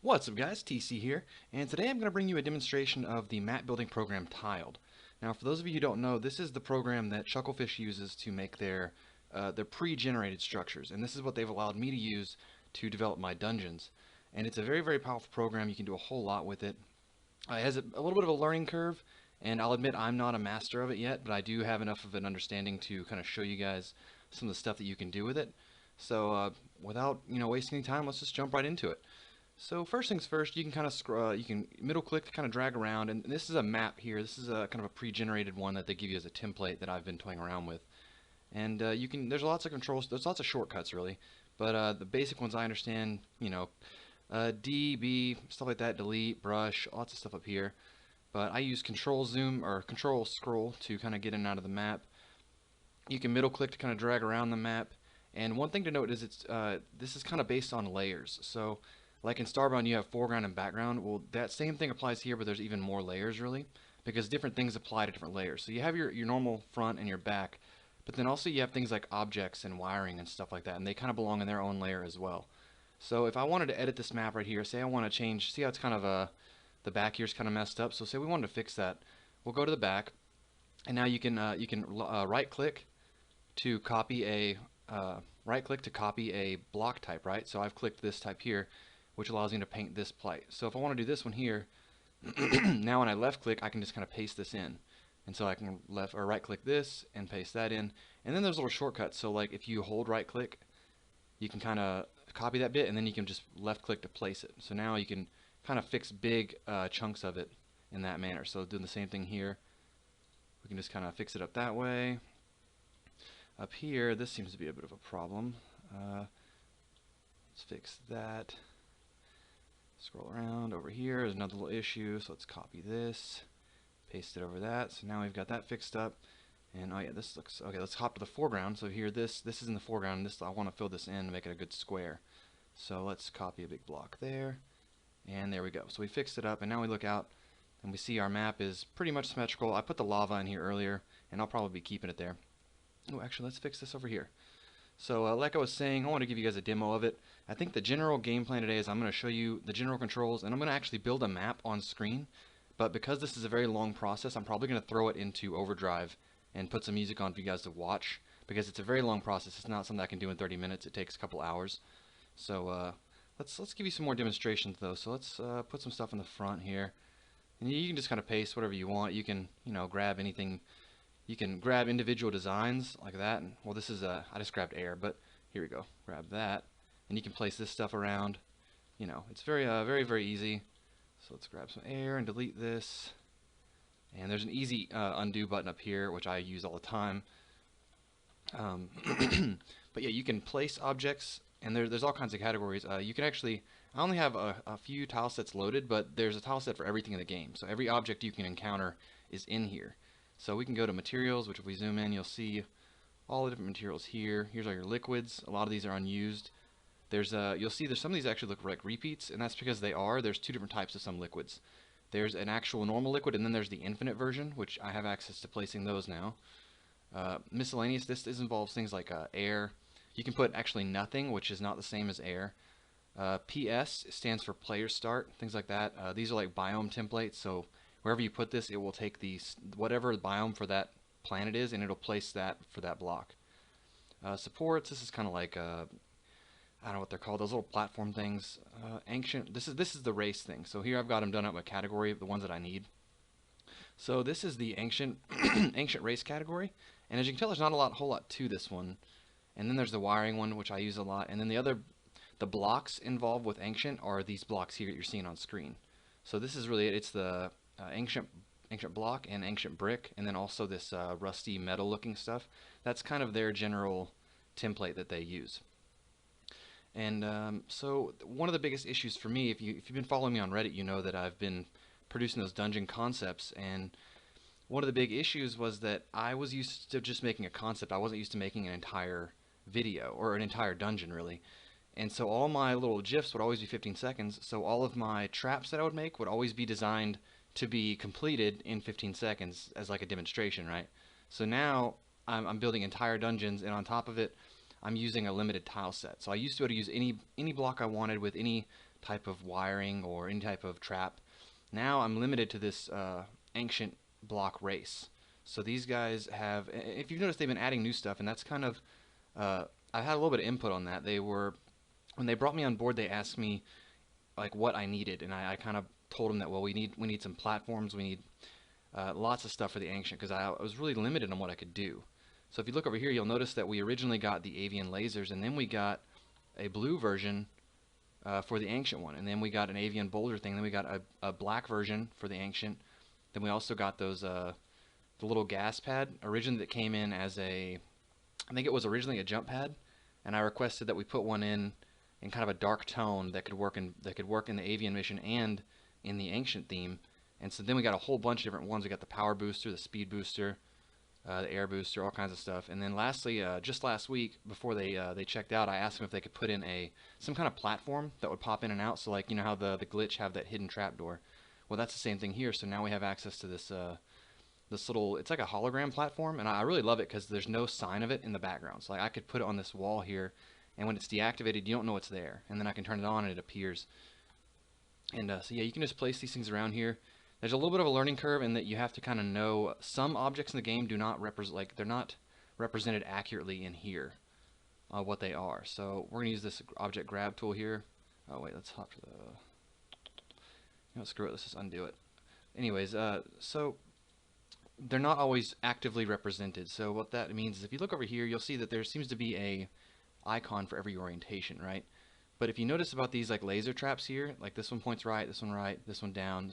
What's up guys, TC here, and today I'm going to bring you a demonstration of the map building program Tiled. Now for those of you who don't know, this is the program that Chucklefish uses to make their pre-generated structures, and this is what they've allowed me to use to develop my dungeons. And it's a very powerful program. You can do a whole lot with it. It has a little bit of a learning curve, and I'll admit I'm not a master of it yet, but I do have enough of an understanding to kind of show you guys some of the stuff that you can do with it. So without wasting any time, let's just jump right into it. So first things first, you can kind of you can middle click to kind of drag around, and this is a map here. This is a kind of a pre-generated one that they give you as a template that I've been toying around with. And there's lots of controls, there's lots of shortcuts really, but the basic ones I understand, D, B, stuff like that, delete, brush, lots of stuff up here. But I use control zoom or control scroll to kind of get in and out of the map. You can middle click to kind of drag around the map. And one thing to note is this is kind of based on layers. So like in Starbound you have foreground and background. Well, that same thing applies here, but there's even more layers really, because different things apply to different layers. So you have your normal front and your back, but then also you have things like objects and wiring and stuff like that, and they kind of belong in their own layer as well. So if I wanted to edit this map right here, say I want to change, see how it's kind of the back here's kind of messed up. So say we wanted to fix that, we'll go to the back, and now you can right click to copy a block type, right? So I've clicked this type here, which allows me to paint this plate. So if I want to do this one here, now when I left click, I can just kind of paste this in. And so I can left or right click this and paste that in. And then there's little shortcuts. So like if you hold right click, you can kind of copy that bit, and then you can just left click to place it. So now you can kind of fix big chunks of it in that manner. So doing the same thing here, we can just kind of fix it up that way. Up here, this seems to be a bit of a problem. Let's fix that. Scroll around over here, there's another little issue, so let's copy this, paste it over that. So now we've got that fixed up. And oh yeah, this looks okay. Let's hop to the foreground. So here, this is in the foreground, and this I want to fill this in to make it a good square. So let's copy a big block there, and there we go. So we fixed it up, and now we look out and we see our map is pretty much symmetrical. I put the lava in here earlier, and I'll probably be keeping it there. Oh, actually, let's fix this over here. So like I was saying, I want to give you guys a demo of it. I think the general game plan today is I'm going to show you the general controls, and I'm going to actually build a map on screen. But because this is a very long process, I'm probably going to throw it into overdrive and put some music on for you guys to watch, because it's a very long process. It's not something I can do in 30 minutes. It takes a couple hours. So let's give you some more demonstrations though. So let's put some stuff in the front here, and you can just kind of paste whatever you want. You can grab anything. You can grab individual designs like that. And, well, this is I just grabbed air, but here we go. Grab that, and you can place this stuff around. It's very easy. So let's grab some air and delete this. And there's an easy undo button up here, which I use all the time. But yeah, you can place objects, and there's all kinds of categories. You can actually, I only have a few tile sets loaded, but there's a tile set for everything in the game. So every object you can encounter is in here. So we can go to materials, which if we zoom in, you'll see all the different materials here. Here's all your liquids. A lot of these are unused. You'll see there's some of these actually look like repeats, and that's because they are. There's two different types of some liquids. There's an actual normal liquid, and then there's the infinite version, which I have access to placing those now. Miscellaneous, this involves things like air. You can put actually nothing, which is not the same as air. PS stands for player start, things like that. These are like biome templates, so wherever you put this, it will take whatever biome for that planet is, and it'll place that for that block. Supports, this is kind of like I don't know what they're called, those little platform things. Ancient, this is the race thing. So here I've got them done up by category, the ones that I need. So this is the ancient ancient race category, and as you can tell, there's not a whole lot to this one. And then there's the wiring one, which I use a lot, and then the blocks involved with ancient are these blocks here that you're seeing on screen. So this is really it. It's the ancient block and ancient brick, and then also this rusty metal looking stuff. That's kind of their general template that they use. And so one of the biggest issues for me, if you've been following me on Reddit, you know that I've been producing those dungeon concepts, and one of the big issues was that I was used to just making a concept. I wasn't used to making an entire video or an entire dungeon really. And so all my little GIFs would always be 15 seconds, so all of my traps that I would make would always be designed to be completed in 15 seconds as like a demonstration, right? So now I'm building entire dungeons, and on top of it I'm using a limited tile set. So I used to be able to use any block I wanted with any type of wiring or any type of trap. Now I'm limited to this ancient block race. So these guys have, if you've noticed, they've been adding new stuff, and that's kind of, I had a little bit of input on that. They were, when they brought me on board, they asked me like what I needed, and I kind of told them that, well, we need some platforms, we need lots of stuff for the ancient, because I was really limited on what I could do. So if you look over here, you'll notice that we originally got the avian lasers, and then we got a blue version for the ancient one, and then we got an avian boulder thing, then we got a black version for the ancient, then we also got those the little gas pad originally that came in as a, I think it was originally a jump pad, and I requested that we put one in kind of a dark tone that could work in the avian mission and in the ancient theme. And so then we got a whole bunch of different ones. We got the power booster, the speed booster, the air booster, all kinds of stuff. And then lastly, just last week before they checked out, I asked them if they could put in some kind of platform that would pop in and out. So like, you know how the glitch have that hidden trapdoor. Well, that's the same thing here. So now we have access to this little, it's like a hologram platform, and I really love it because there's no sign of it in the background. So like I could put it on this wall here, and when it's deactivated, you don't know it's there. And then I can turn it on and it appears. And so yeah, you can just place these things around here. There's a little bit of a learning curve in that you have to kind of know some objects in the game do not represent, like they're not represented accurately in here, what they are. So we're gonna use this object grab tool here. Oh wait, let's hop to the, you know, screw it, let's just undo it. Anyways, so they're not always actively represented. So what that means is if you look over here, you'll see that there seems to be a icon for every orientation, right? But if you notice about these like laser traps here, like this one points right, this one down,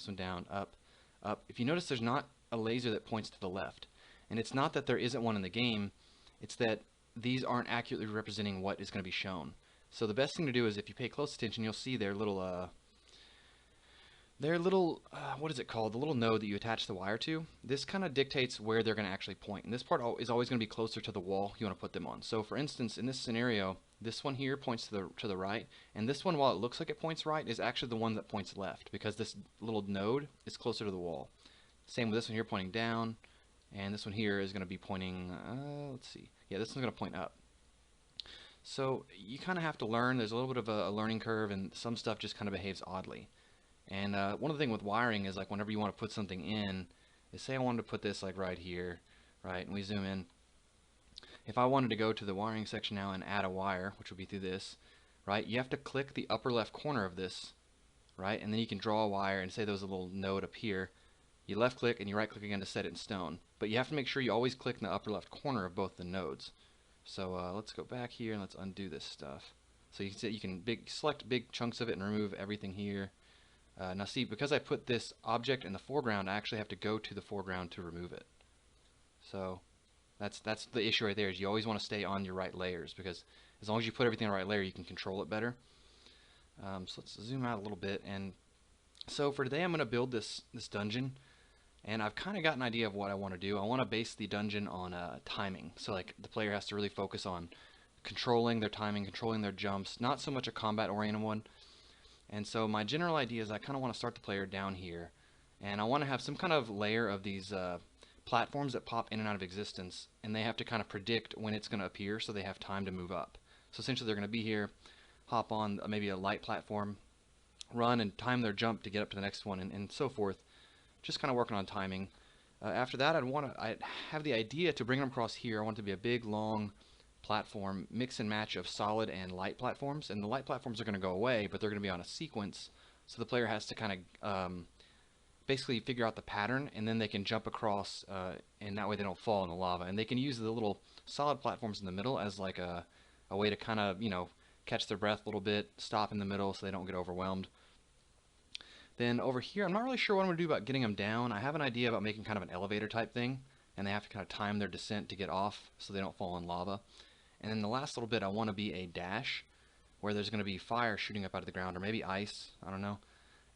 up, up. If you notice, there's not a laser that points to the left. And it's not that there isn't one in the game, it's that these aren't accurately representing what is going to be shown. So the best thing to do is if you pay close attention, you'll see their little, what is it called? The little node that you attach the wire to. This kind of dictates where they're going to actually point. And this part is always going to be closer to the wall you want to put them on. So for instance, in this scenario, this one here points to the right, and this one, while it looks like it points right, is actually the one that points left, because this little node is closer to the wall. Same with this one here pointing down, and this one here is going to be pointing, let's see, yeah, this one's going to point up. So you kind of have to learn. There's a little bit of a learning curve, and some stuff just kind of behaves oddly. And one of the things with wiring is like whenever you want to put something in, is say I wanted to put this like right here, right, and we zoom in. If I wanted to go to the wiring section now and add a wire, which would be through this, right, you have to click the upper left corner of this, right, and then you can draw a wire, and say there's a little node up here. You left click and you right click again to set it in stone. But you have to make sure you always click in the upper left corner of both the nodes. So let's go back here and let's undo this stuff. So you can see you can select big chunks of it and remove everything here. Now see, because I put this object in the foreground, I actually have to go to the foreground to remove it. So that's the issue right there, is you always want to stay on your right layers, because as long as you put everything in the right layer, you can control it better. So let's zoom out a little bit. And so for today, I'm going to build this dungeon, and I've kind of got an idea of what I want to do. I want to base the dungeon on timing. So like the player has to really focus on controlling their timing, controlling their jumps, not so much a combat-oriented one. And so my general idea is I kind of want to start the player down here, and I want to have some kind of layer of these platforms that pop in and out of existence, and they have to kind of predict when it's going to appear, so they have time to move up. So essentially they're going to be here, hop on maybe a light platform, run and time their jump to get up to the next one, and so forth. Just kind of working on timing. After that, I'd have the idea to bring them across here. I want it to be a big, long platform, mix and match of solid and light platforms, and the light platforms are going to go away, but they're going to be on a sequence, so the player has to kind of basically figure out the pattern, and then they can jump across, and that way they don't fall in the lava. And they can use the little solid platforms in the middle as like a way to kind of, you know, catch their breath a little bit, stop in the middle so they don't get overwhelmed. Then over here, I'm not really sure what I'm going to do about getting them down. I have an idea about making kind of an elevator type thing, and they have to kind of time their descent to get off so they don't fall in lava. And then the last little bit, I want to be a dash where there's going to be fire shooting up out of the ground, or maybe ice, I don't know.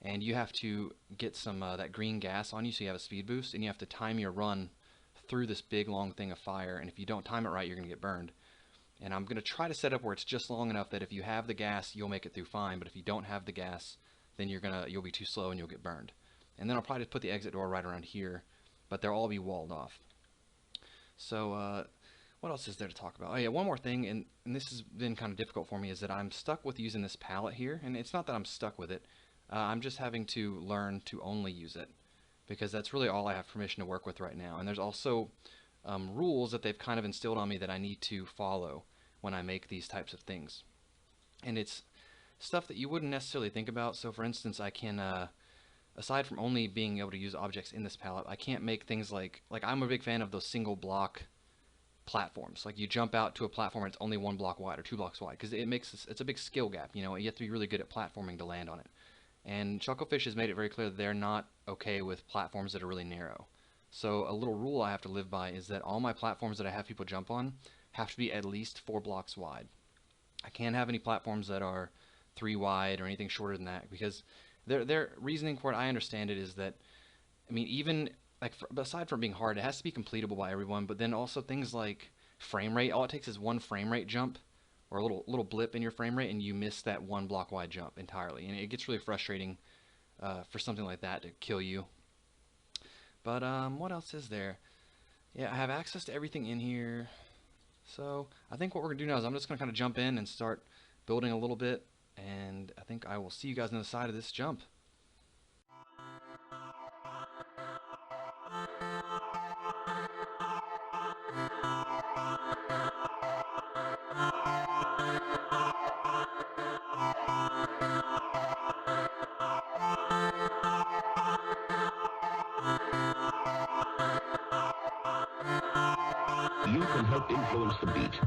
And you have to get some that green gas on you so you have a speed boost, and you have to time your run through this big long thing of fire, and if you don't time it right, you're going to get burned. And I'm going to try to set up where it's just long enough that if you have the gas, you'll make it through fine, but if you don't have the gas, then you'll be too slow and you'll get burned. And then I'll probably just put the exit door right around here, but they'll all be walled off. So what else is there to talk about? Oh yeah, one more thing, and this has been kind of difficult for me, is that I'm stuck with using this palette here, and it's not that I'm stuck with it. I'm just having to learn to only use it, because that's really all I have permission to work with right now. And there's also rules that they've kind of instilled on me that I need to follow when I make these types of things. And it's stuff that you wouldn't necessarily think about. So for instance, I can, aside from only being able to use objects in this palette, I can't make things like I'm a big fan of those single block platforms. Like you jump out to a platform and it's only 1 block wide or 2 blocks wide, because it's a big skill gap. You know, you have to be really good at platforming to land on it. And Chucklefish has made it very clear that they're not okay with platforms that are really narrow. So a little rule I have to live by is that all my platforms that I have people jump on have to be at least 4 blocks wide. I can't have any platforms that are 3 wide or anything shorter than that, because their reasoning for it, I understand it, is that, I mean, even like aside from being hard, it has to be completable by everyone. But then also things like frame rate. All it takes is one frame rate jump, or a little blip in your frame rate, and you miss that 1 block wide jump entirely. And it gets really frustrating for something like that to kill you. But what else is there? Yeah, I have access to everything in here. So I think what we're gonna do now is I'm just gonna kind of jump in and start building a little bit, and I think I will see you guys on the side of this jump. You can help influence the beat.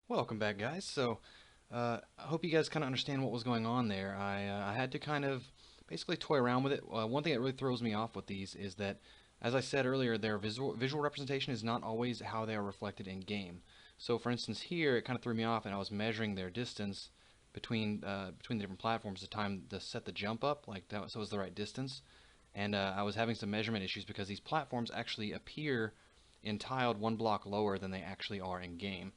Welcome back, guys. So, I hope you guys kind of understand what was going on there. I had to kind of basically toy around with it. One thing that really throws me off with these is that, as I said earlier, their visual representation is not always how they are reflected in game. So, for instance, here it kind of threw me off, and I was measuring their distance between the different platforms, the time to set the jump up, like that, so it was the right distance. And I was having some measurement issues because these platforms actually appear in tiled 1 block lower than they actually are in game.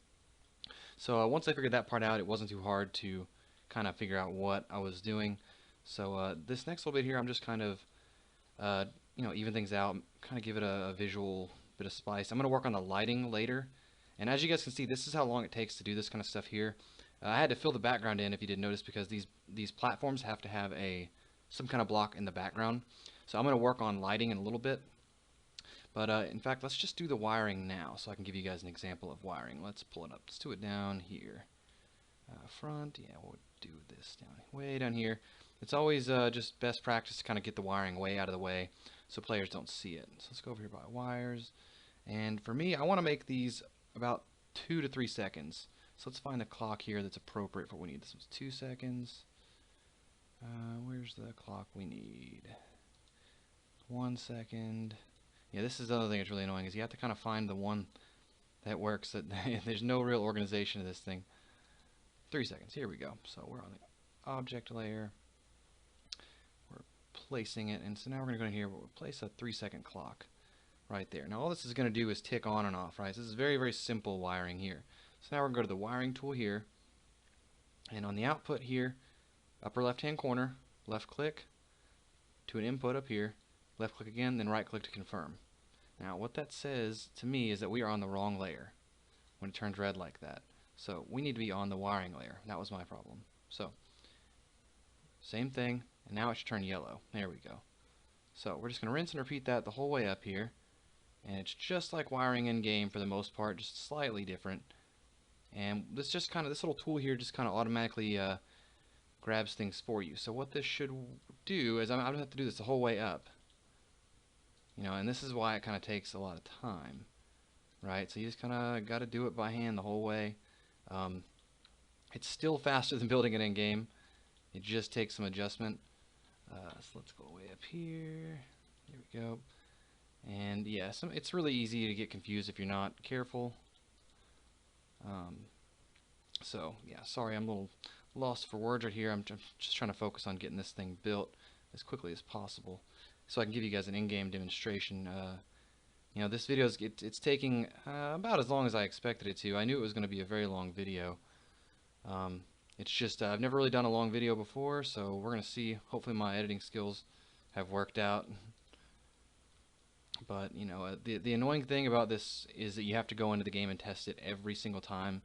So once I figured that part out, it wasn't too hard to kind of figure out what I was doing. So this next little bit here, I'm just kind of, even things out, kind of give it a visual bit of spice. I'm going to work on the lighting later. And as you guys can see, this is how long it takes to do this kind of stuff here. I had to fill the background in, if you didn't notice, because these platforms have to have some kind of block in the background. So I'm going to work on lighting in a little bit. But in fact, let's just do the wiring now, so I can give you guys an example of wiring. Let's pull it up. Let's do it down here. Front, yeah, we'll do this down way down here. It's always just best practice to kind of get the wiring way out of the way so players don't see it. So let's go over here by wires. And for me, I want to make these about 2 to 3 seconds. So let's find the clock here that's appropriate for what we need. This was 2 seconds. Where's the clock we need? 1 second. Yeah, this is the other thing that's really annoying, is you have to kind of find the one that works. That there's no real organization to this thing. 3 seconds. Here we go. So we're on the object layer. We're placing it, and so now we're going to go in here. We'll place a 3-second clock right there. Now all this is going to do is tick on and off, right? So this is very, very simple wiring here. So now we're going to go to the wiring tool here, and on the output here, upper left-hand corner, left click to an input up here, left click again, then right click to confirm. Now what that says to me is that we are on the wrong layer when it turns red like that. So we need to be on the wiring layer. That was my problem. So same thing, and now it should turn yellow. There we go. So we're just going to rinse and repeat that the whole way up here, and it's just like wiring in game for the most part, just slightly different. And this little tool here just kind of automatically grabs things for you. So what this should do is I'm going to have to do this the whole way up. And this is why it kind of takes a lot of time, right? So you just kind of got to do it by hand the whole way. Um, it's still faster than building it in game. It just takes some adjustment. So let's go way up here. Here we go. And yeah, it's really easy to get confused if you're not careful. Um, so yeah, sorry, I'm a little lost for words right here. I'm just trying to focus on getting this thing built as quickly as possible, so I can give you guys an in-game demonstration. This video is it's taking about as long as I expected it to. I knew it was going to be a very long video. Um, it's just I've never really done a long video before, so we're going to see. Hopefully my editing skills have worked out. But the annoying thing about this is that you have to go into the game and test it every single time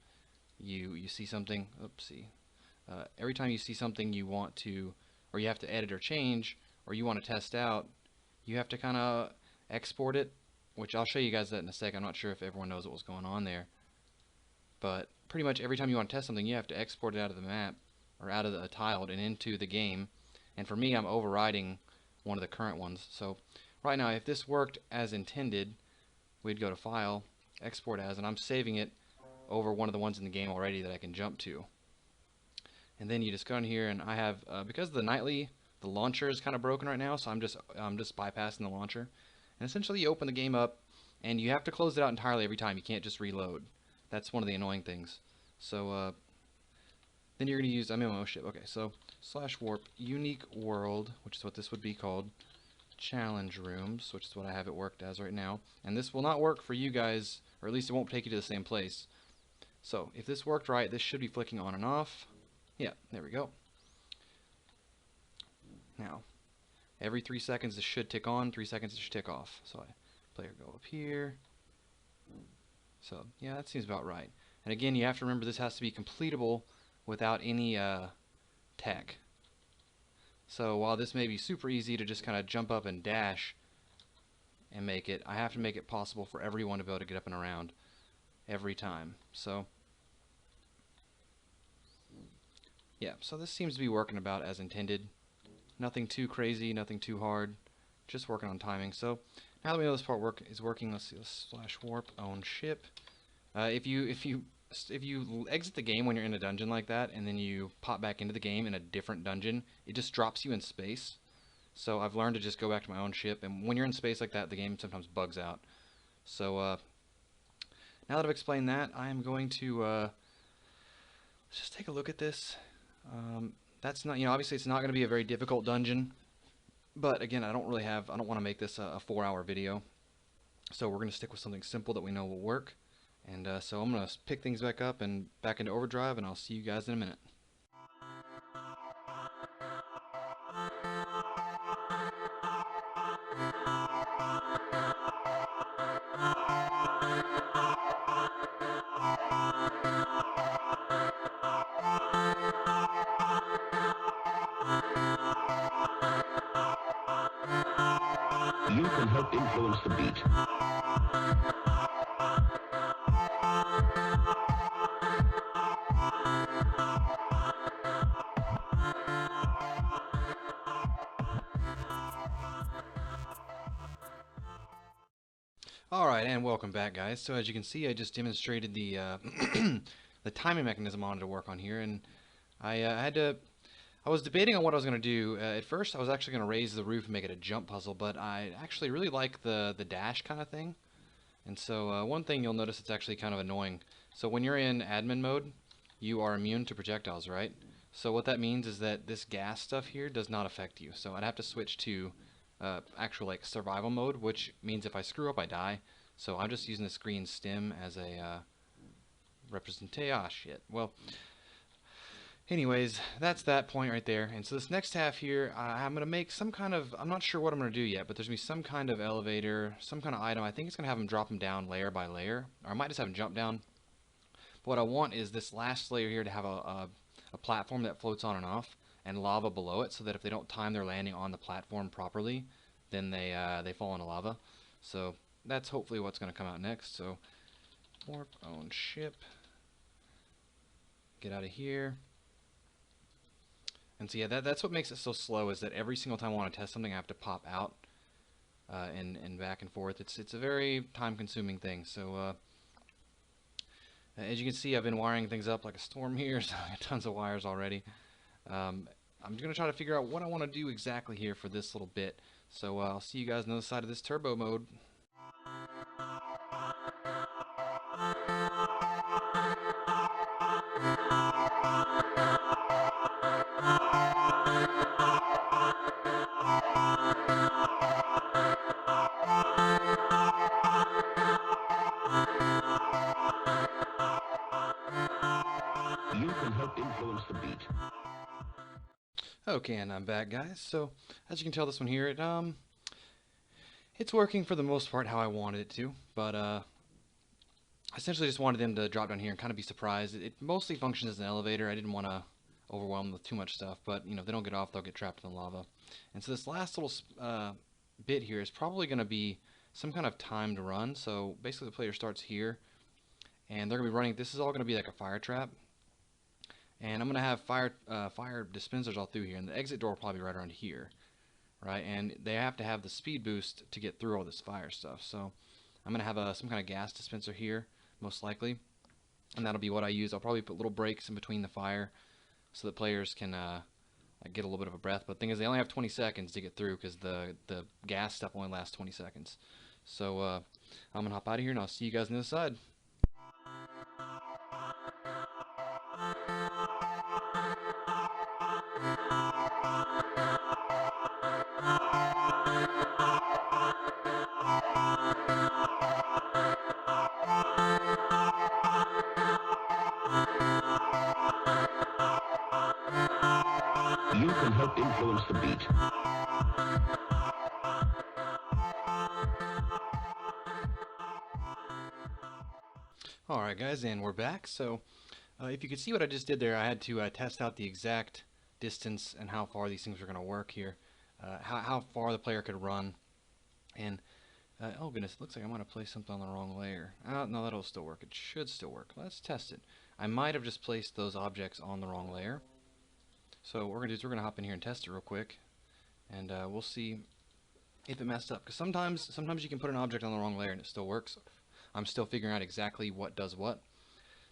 you see something. Oopsie. Every time you see something you want to, or you have to edit or change, or you want to test out, you have to kind of export it, which I'll show you guys that in a sec. I'm not sure if everyone knows what was going on there, but pretty much every time you want to test something, you have to export it out of the map, or out of the tiled and into the game. And for me, I'm overriding one of the current ones. So right now, if this worked as intended, we'd go to File, Export As, and I'm saving it over one of the ones in the game already that I can jump to. And then you just go in here, and I have because the launcher is kind of broken right now, so I'm just bypassing the launcher. And essentially, you open the game up, and you have to close it out entirely every time. You can't just reload. That's one of the annoying things. So then you're going to use MMO ship. Okay, so /warp unique world, which is what this would be called, challenge rooms, which is what I have it worked as right now. And this will not work for you guys, or at least it won't take you to the same place. So if this worked right, this should be flicking on and off. Yeah, there we go. Now, every 3 seconds this should tick on, 3 seconds it should tick off. So player go up here. So yeah, that seems about right. And again, you have to remember this has to be completable without any tech. So while this may be super easy to just kind of jump up and dash and make it, I have to make it possible for everyone to be able to get up and around every time. So yeah, so this seems to be working about as intended. Nothing too crazy, nothing too hard, just working on timing. So now that we know this part is working, let's see, let's /warp own ship. If you exit the game when you're in a dungeon like that, and then you pop back into the game in a different dungeon, it just drops you in space. So I've learned to just go back to my own ship, and when you're in space like that, the game sometimes bugs out. So now that I've explained that, I am going to let's just take a look at this. That's not, obviously it's not going to be a very difficult dungeon, but again, I don't want to make this a 4-hour video. So we're going to stick with something simple that we know will work. And so I'm going to pick things back up and back into overdrive, and I'll see you guys in a minute. You can help influence the beat. Alright, and welcome back, guys. So as you can see, I just demonstrated the the timing mechanism I wanted to work on here, and I was debating on what I was going to do. At first, I was actually going to raise the roof and make it a jump puzzle, but I actually really like the dash kind of thing. And so one thing you'll notice it's actually kind of annoying. So when you're in admin mode, you are immune to projectiles, right? So what that means is that this gas stuff here does not affect you. So I'd have to switch to actual like survival mode, which means if I screw up, I die. So I'm just using this green stem as a representation. Ah, shit. Well, anyways, that's that point right there. And so this next half here, I'm going to make some kind of, I'm not sure what I'm going to do yet, but there's going to be some kind of elevator, some kind of item. I think it's going to have them drop them down layer by layer, or I might just have them jump down. But what I want is this last layer here to have a platform that floats on and off, and lava below it, so that if they don't time their landing on the platform properly, then they fall into lava. So that's hopefully what's going to come out next. So warp own ship, get out of here. And so yeah, that's what makes it so slow, is that every single time I want to test something, I have to pop out. and back and forth. It's a very time-consuming thing. So as you can see, I've been wiring things up like a storm here, so I got tons of wires already. I'm going to try to figure out what I want to do exactly here for this little bit. So I'll see you guys on the other side of this turbo mode. You can help influence the beat. Okay, and I'm back, guys. So as you can tell, this one here, it's working for the most part how I wanted it to, but I essentially just wanted them to drop down here and kind of be surprised. It mostly functions as an elevator. I didn't want to overwhelm them with too much stuff, but you know, if they don't get off, they'll get trapped in the lava. And so this last little bit here is probably going to be some kind of timed run. So basically the player starts here, and they're going to be running. This is all going to be like a fire trap. And I'm going to have fire dispensers all through here, and the exit door will probably be right around here, right? And they have to have the speed boost to get through all this fire stuff. So I'm going to have some kind of gas dispenser here, most likely, and that'll be what I use. I'll probably put little breaks in between the fire so that players can like get a little bit of a breath. But the thing is, they only have 20 seconds to get through because the gas stuff only lasts 20 seconds. So I'm going to hop out of here, and I'll see you guys on the other side. You can help influence the beat. Alright guys, and we're back. So if you could see what I just did there, I had to test out the exact distance and how far these things are going to work here. How far the player could run. And oh goodness, it looks like I might have placed something on the wrong layer. No, that'll still work. It should still work. Let's test it. I might have just placed those objects on the wrong layer. So what we're going to do is we're going to hop in here and test it real quick. And we'll see if it messed up. Because sometimes you can put an object on the wrong layer and it still works. I'm still figuring out exactly what does what.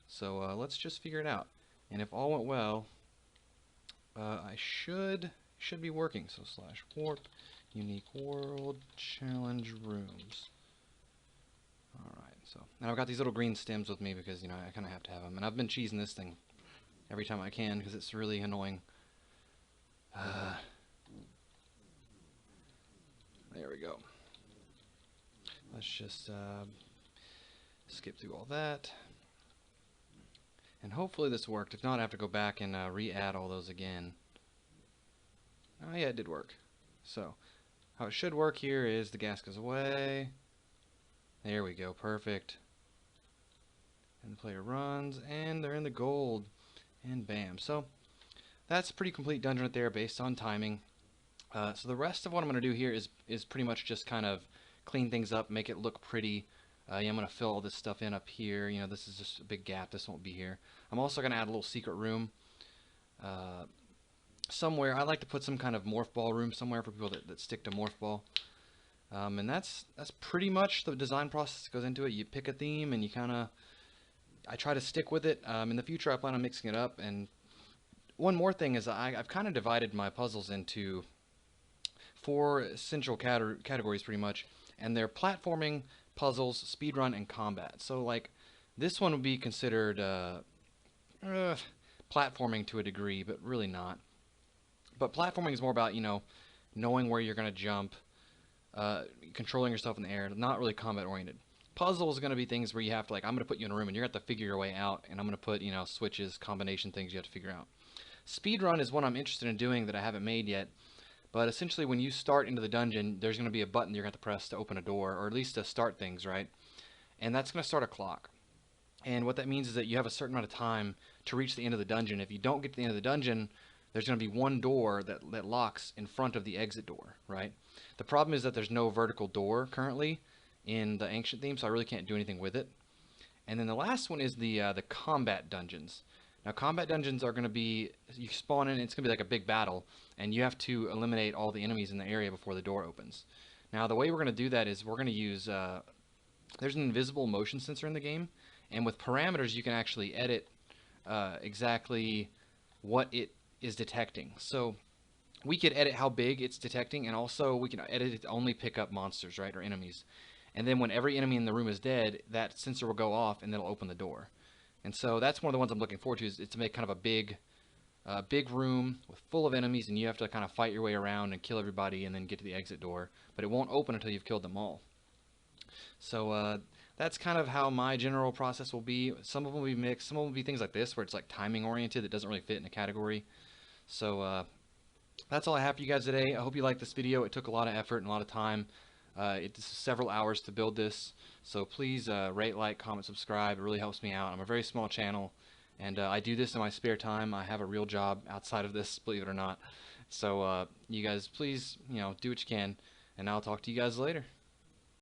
So let's just figure it out. And if all went well, I should be working. So /warp unique world challenge rooms. Alright, so now I've got these little green stems with me because, you know, I kind of have to have them. And I've been cheesing this thing every time I can because it's really annoying. There we go. Let's just skip through all that. And hopefully this worked. If not, I have to go back and re-add all those again. Oh yeah, it did work. So, how it should work here is the gas goes away. There we go, perfect. And the player runs, and they're in the gold. And bam. So, that's a pretty complete dungeon right there based on timing. So the rest of what I'm going to do here is pretty much just kind of clean things up, make it look pretty. Yeah, I'm going to fill all this stuff in up here. You know, this is just a big gap. This won't be here. I'm also going to add a little secret room somewhere. I like to put some kind of morph ball room somewhere for people that stick to morph ball. And that's pretty much the design process that goes into it. You pick a theme and you kind of... I try to stick with it. In the future, I plan on mixing it up. And one more thing is I've kind of divided my puzzles into 4 essential categories pretty much. And they're platforming, puzzles, speedrun, and combat. So like this one would be considered platforming to a degree, but really not. But platforming is more about, you know, knowing where you're going to jump, controlling yourself in the air, not really combat oriented. Puzzle is going to be things where you have to, like, I'm going to put you in a room and you're going to have to figure your way out, and I'm going to put, you know, switches, combination things you have to figure out. Speedrun is what I'm interested in doing that I haven't made yet. But essentially, when you start into the dungeon, there's going to be a button you're going to have to press to open a door, or at least to start things, right? And that's going to start a clock. And what that means is that you have a certain amount of time to reach the end of the dungeon. If you don't get to the end of the dungeon, there's going to be one door that locks in front of the exit door, right? The problem is that there's no vertical door currently in the ancient theme, so I really can't do anything with it. And then the last one is the combat dungeons. Now, combat dungeons are going to be, you spawn in, it's going to be like a big battle, and you have to eliminate all the enemies in the area before the door opens. Now the way we're going to do that is we're going to use there's an invisible motion sensor in the game, and with parameters you can actually edit exactly what it is detecting. So we could edit how big it's detecting, and also we can edit it to only pick up monsters, right, or enemies. And then when every enemy in the room is dead, that sensor will go off and it'll open the door. And so that's one of the ones I'm looking forward to, is to make kind of a big room with full of enemies, and you have to kind of fight your way around and kill everybody and then get to the exit door. But it won't open until you've killed them all. So that's kind of how my general process will be. Some of them will be mixed. Some of them will be things like this, where it's like timing oriented. That doesn't really fit in a category. So that's all I have for you guys today. I hope you liked this video. It took a lot of effort and a lot of time. It's several hours to build this. So please rate, like, comment, subscribe. It really helps me out. I'm a very small channel, and I do this in my spare time. I have a real job outside of this, believe it or not. So you guys, please, do what you can, and I'll talk to you guys later.